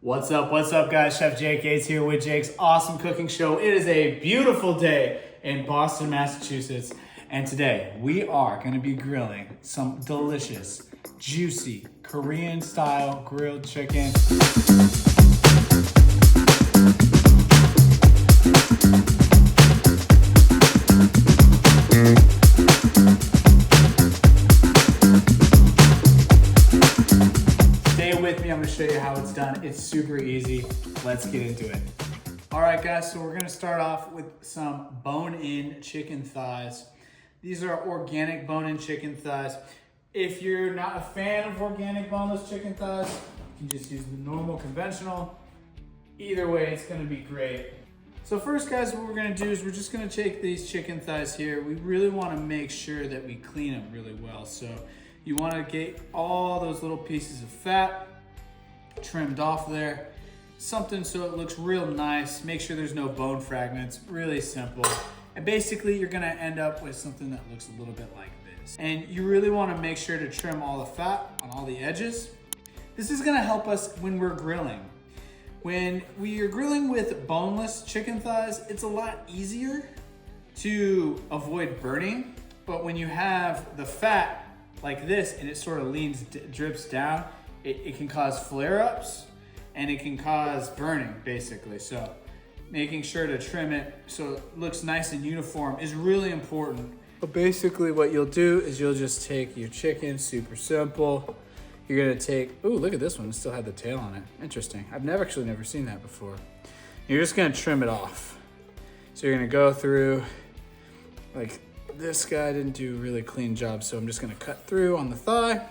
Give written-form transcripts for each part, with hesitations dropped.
What's up guys? Chef Jake Gates here with Jake's Awesome Cooking Show. It is a beautiful day in Boston, Massachusetts. And today we are gonna be grilling some delicious, juicy, Korean style grilled chicken. I'm gonna show you how it's done. It's super easy. Let's get into it. All right, guys, so we're gonna start off with some bone-in chicken thighs. These are organic bone-in chicken thighs. If you're not a fan of organic boneless chicken thighs, you can just use the normal conventional. Either way, it's gonna be great. So first, guys, what we're gonna do is we're just gonna take these chicken thighs here. We really wanna make sure that we clean them really well. So you wanna get all those little pieces of fat trimmed off there, something so it looks real nice. Make sure there's no bone fragments, really simple. And basically you're gonna end up with something that looks a little bit like this. And you really wanna make sure to trim all the fat on all the edges. This is gonna help us when we're grilling. When we are grilling with boneless chicken thighs, it's a lot easier to avoid burning. But when you have the fat like this and it sort of drips down, it can cause flare-ups and it can cause burning, basically. So making sure to trim it so it looks nice and uniform is really important. But basically what you'll do is you'll just take your chicken, super simple. You're gonna take, ooh, look at this one, it still had the tail on it. Interesting, I've never seen that before. You're just gonna trim it off. So you're gonna go through, like this guy didn't do a really clean job, so I'm just gonna cut through on the thigh.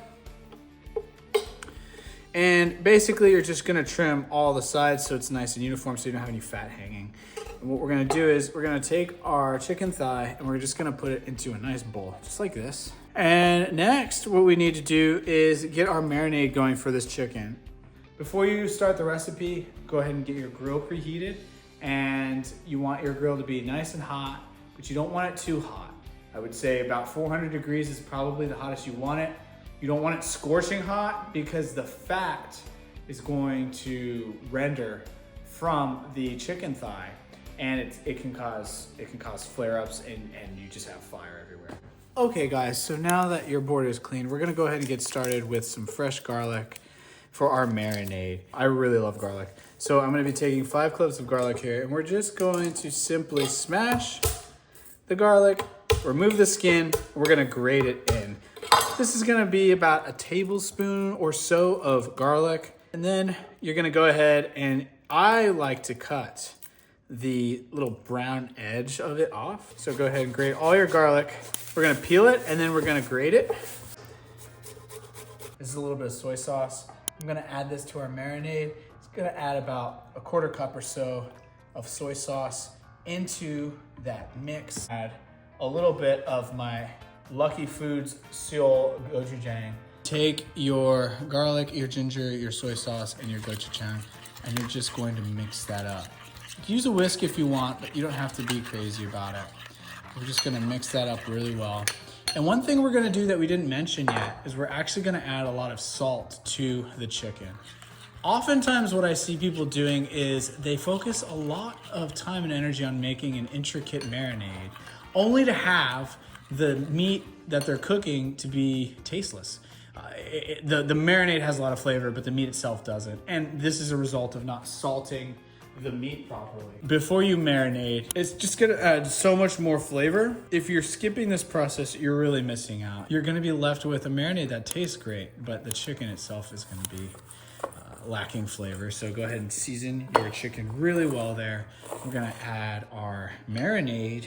And basically you're just gonna trim all the sides so it's nice and uniform so you don't have any fat hanging. And what we're gonna do is we're gonna take our chicken thigh and we're just gonna put it into a nice bowl, just like this. And next, what we need to do is get our marinade going for this chicken. Before you start the recipe, go ahead and get your grill preheated. And you want your grill to be nice and hot, but you don't want it too hot. I would say about 400 degrees is probably the hottest you want it. You don't want it scorching hot because the fat is going to render from the chicken thigh, and it can cause flare-ups and you just have fire everywhere. Okay guys, so now that your board is clean, we're gonna go ahead and get started with some fresh garlic for our marinade. I really love garlic. So I'm gonna be taking 5 cloves of garlic here, and we're just going to simply smash the garlic, remove the skin, we're gonna grate it in. This is gonna be about a tablespoon or so of garlic. And then you're gonna go ahead, and I like to cut the little brown edge of it off. So go ahead and grate all your garlic. We're gonna peel it and then we're gonna grate it. This is a little bit of soy sauce. I'm gonna add this to our marinade. It's gonna add about 1/4 cup or so of soy sauce into that mix. Add a little bit of my Lucky Foods Seoul gochujang. Take your garlic, your ginger, your soy sauce, and your gochujang, and you're just going to mix that up. You can use a whisk if you want, but you don't have to be crazy about it. We're just gonna mix that up really well. And one thing we're gonna do that we didn't mention yet is we're actually gonna add a lot of salt to the chicken. Oftentimes what I see people doing is they focus a lot of time and energy on making an intricate marinade, only to have the meat that they're cooking to be tasteless. The marinade has a lot of flavor, but the meat itself doesn't. And this is a result of not salting the meat properly. Before you marinate, it's just gonna add so much more flavor. If you're skipping this process, you're really missing out. You're gonna be left with a marinade that tastes great, but the chicken itself is gonna be lacking flavor. So go ahead and season your chicken really well there. We're gonna add our marinade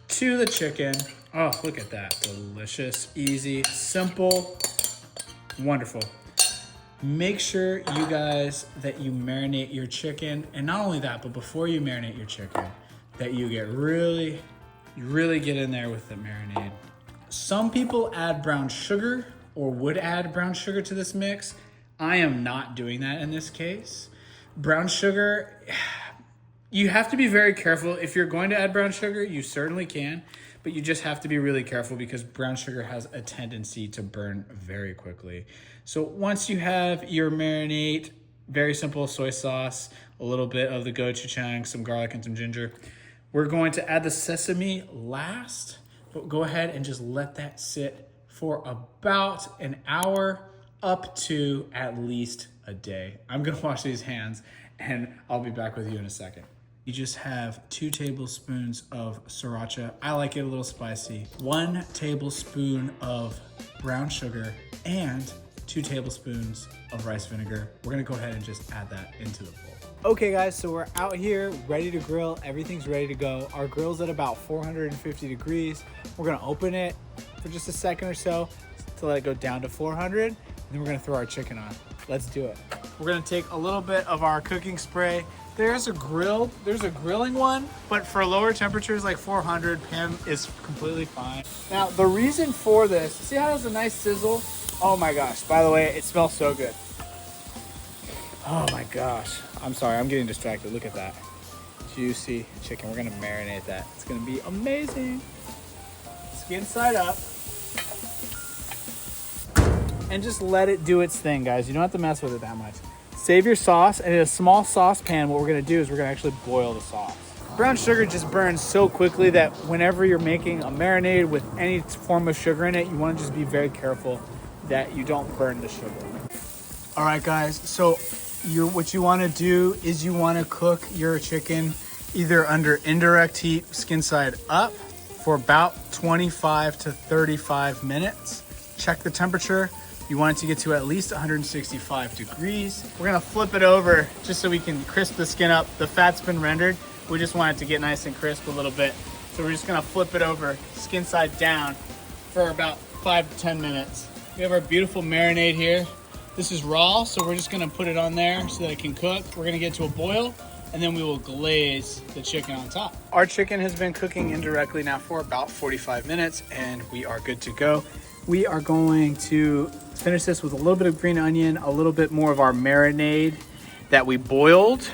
to the chicken. Oh, look at that. Delicious, easy, simple, wonderful. Make sure, you guys, that you marinate your chicken. And not only that, but before you marinate your chicken, that you really get in there with the marinade. Some people add brown sugar or would add brown sugar to this mix. I am not doing that in this case. Brown sugar, you have to be very careful. If you're going to add brown sugar, you certainly can, but you just have to be really careful because brown sugar has a tendency to burn very quickly. So once you have your marinade Very simple soy sauce, a little bit of the gochujang, some garlic and some ginger. We're going to add the sesame last, but go ahead and just let that sit for about an hour up to at least a day. I'm gonna wash these hands and I'll be back with you in a second. You just have 2 tablespoons of Sriracha. I like it a little spicy. 1 tablespoon of brown sugar and 2 tablespoons of rice vinegar. We're gonna go ahead and just add that into the bowl. Okay guys, so we're out here ready to grill. Everything's ready to go. Our grill's at about 450 degrees. We're gonna open it for just a second or so to let it go down to 400. And then we're gonna throw our chicken on. Let's do it. We're gonna take a little bit of our cooking spray. There's a grilling one, but for lower temperatures like 400, pan is completely fine. Now, the reason for this, see how it has a nice sizzle? Oh my gosh, by the way, it smells so good. Oh my gosh. I'm sorry, I'm getting distracted. Look at that. Juicy chicken. We're gonna marinate that. It's gonna be amazing. Skin side up. And just let it do its thing, guys. You don't have to mess with it that much. Save your sauce, and in a small saucepan, what we're gonna do is we're gonna actually boil the sauce. Brown sugar just burns so quickly that whenever you're making a marinade with any form of sugar in it, you wanna just be very careful that you don't burn the sugar. All right, guys, so what you wanna do is you wanna cook your chicken either under indirect heat, skin side up, for about 25 to 35 minutes. Check the temperature. You want it to get to at least 165 degrees. We're gonna flip it over just so we can crisp the skin up. The fat's been rendered. We just want it to get nice and crisp a little bit. So we're just gonna flip it over, skin side down, for about 5 to 10 minutes. We have our beautiful marinade here. This is raw, so we're just gonna put it on there so that it can cook. We're gonna get to a boil, and then we will glaze the chicken on top. Our chicken has been cooking indirectly now for about 45 minutes, and we are good to go. We are going to finish this with a little bit of green onion, a little bit more of our marinade that we boiled,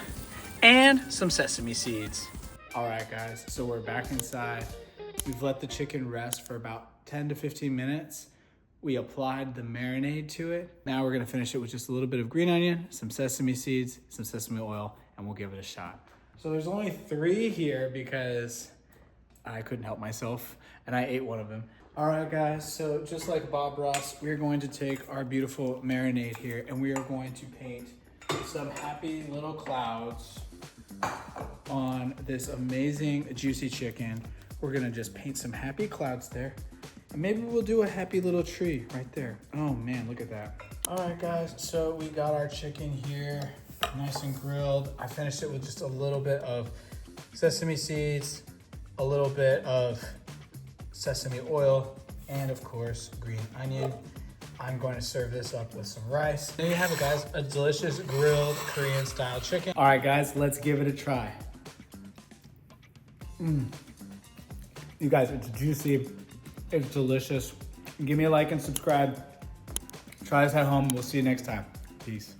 and some sesame seeds. All right, guys, so we're back inside. We've let the chicken rest for about 10 to 15 minutes. We applied the marinade to it. Now we're gonna finish it with just a little bit of green onion, some sesame seeds, some sesame oil, and we'll give it a shot. So there's only 3 here because I couldn't help myself, and I ate one of them. All right, guys, so just like Bob Ross, we're going to take our beautiful marinade here, and we are going to paint some happy little clouds on this amazing juicy chicken. We're gonna just paint some happy clouds there, and maybe we'll do a happy little tree right there. Oh man, look at that. All right, guys, so we got our chicken here, nice and grilled. I finished it with just a little bit of sesame seeds, a little bit of sesame oil, and of course, green onion. I'm going to serve this up with some rice. There you have it, guys, a delicious grilled Korean style chicken. All right, guys, let's give it a try. You guys, it's juicy, it's delicious. Give me a like and subscribe. Try this at home. We'll see you next time. Peace.